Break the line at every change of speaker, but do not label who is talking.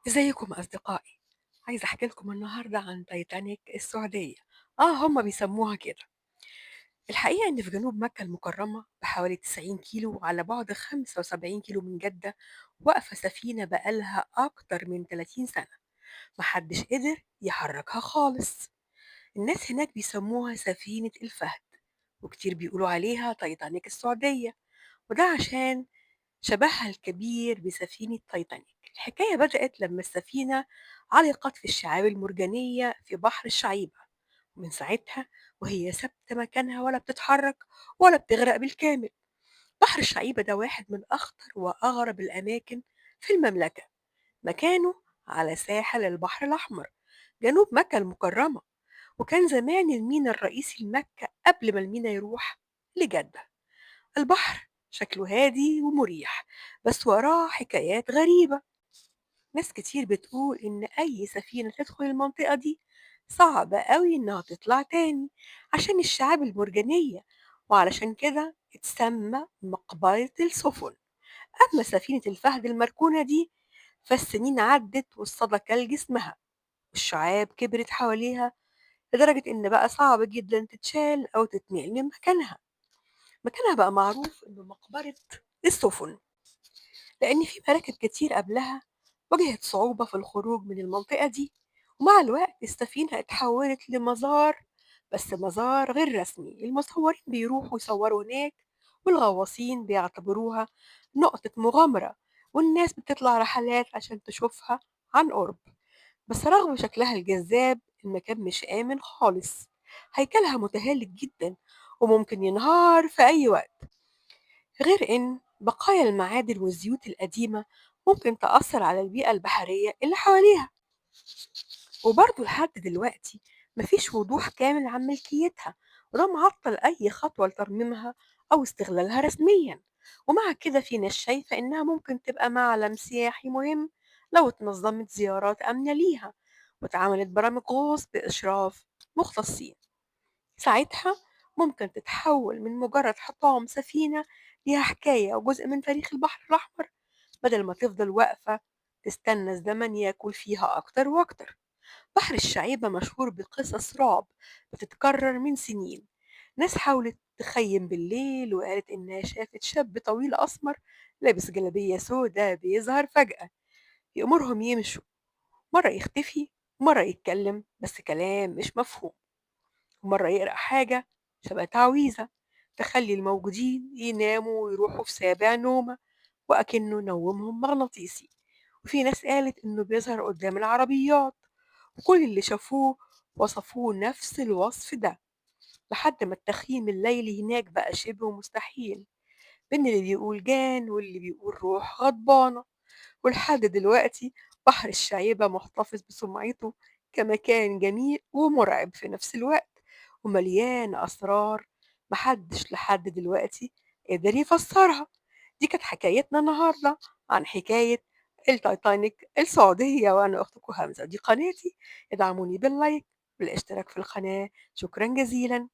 ازيكم أصدقائي؟ عايزة أحكي لكم النهاردة عن تايتانيك السعودية. هم بيسموها كده. الحقيقة إن في جنوب مكة المكرمة بحوالي 90 كيلو على بعد 75 كيلو من جدة واقفة سفينة بقالها أكتر من 30 سنة، محدش قدر يحركها خالص. الناس هناك بيسموها سفينة الفهد، وكتير بيقولوا عليها تايتانيك السعودية، وده عشان شبهها الكبير بسفينة تايتانيك. الحكاية بدأت لما السفينة علقت في الشعاب المرجانية في بحر الشعيبة، ومن ساعتها وهي ثابتة مكانها ولا بتتحرك ولا بتغرق بالكامل. بحر الشعيبة ده واحد من أخطر وأغرب الأماكن في المملكة، مكانه على ساحل البحر الأحمر جنوب مكة المكرمة، وكان زمان الميناء الرئيسي لمكة قبل ما الميناء يروح لجدة. البحر شكله هادي ومريح، بس وراه حكايات غريبة. ناس كتير بتقول إن أي سفينة تدخل المنطقة دي صعب قوي إنها تطلع تاني عشان الشعاب المرجانية، وعلشان كده اتسمى مقبرة السفن. أما سفينة الفهد المركونة دي فالسنين عدت والصدى كل جسمها، والشعاب كبرت حواليها لدرجة إن بقى صعب جدا تتشال أو تتنقل من مكانها. مكانها بقى معروف إنه مقبرة السفن، لأن في مراكب كتير قبلها واجهت صعوبة في الخروج من المنطقة دي، ومع الوقت السفينة اتحولت لمزار، بس مزار غير رسمي. المصورين بيروحوا يصوروا هناك، والغواصين بيعتبروها نقطة مغامرة، والناس بتطلع رحلات عشان تشوفها عن قرب. بس رغم شكلها الجذاب المكان مش آمن خالص، هيكلها متهالك جدا وممكن ينهار في أي وقت، غير إن بقايا المعادن والزيوت القديمة ممكن تأثر على البيئة البحرية اللي حواليها. وبرضه لحد دلوقتي مفيش وضوح كامل عن ملكيتها، وده معطل أي خطوة لترميمها أو استغلالها رسميا. ومع كده في ناس شايفة إنها ممكن تبقى معلم سياحي مهم لو اتنظمت زيارات آمنة ليها واتعملت برامج غوص بإشراف مختصين. ساعتها ممكن تتحول من مجرد حطام سفينة ليها حكاية وجزء من تاريخ البحر الأحمر، بدل ما تفضل واقفة تستنى الزمن ياكل فيها أكتر وأكتر. بحر الشعيبة مشهور بقصص رعب بتتكرر من سنين. ناس حاولت تخيم بالليل وقالت إنها شافت شاب طويل أسمر لابس جلابية سودا بيظهر فجأة يأمرهم يمشوا، مرة يختفي، مرة يتكلم بس كلام مش مفهوم، ومرة يقرأ حاجة شبه تعويذة تخلي الموجودين يناموا ويروحوا في سابع نومة وأكنه نومهم مغناطيسي. وفي ناس قالت إنه بيظهر قدام العربيات، وكل اللي شافوه وصفوه نفس الوصف ده، لحد ما التخييم الليلي هناك بقى شبه مستحيل، بين اللي بيقول جان واللي بيقول روح غضبانة. ولحد دلوقتي بحر الشعيبة محتفظ بسمعته كمكان جميل ومرعب في نفس الوقت، ومليان أسرار محدش لحد دلوقتي قدر يفسرها. دي كانت حكايتنا النهاردة عن حكاية التايتانيك السعودية، وأنا أختكم همزة. دي قناتي، ادعموني باللايك بالاشتراك في القناة. شكرا جزيلا.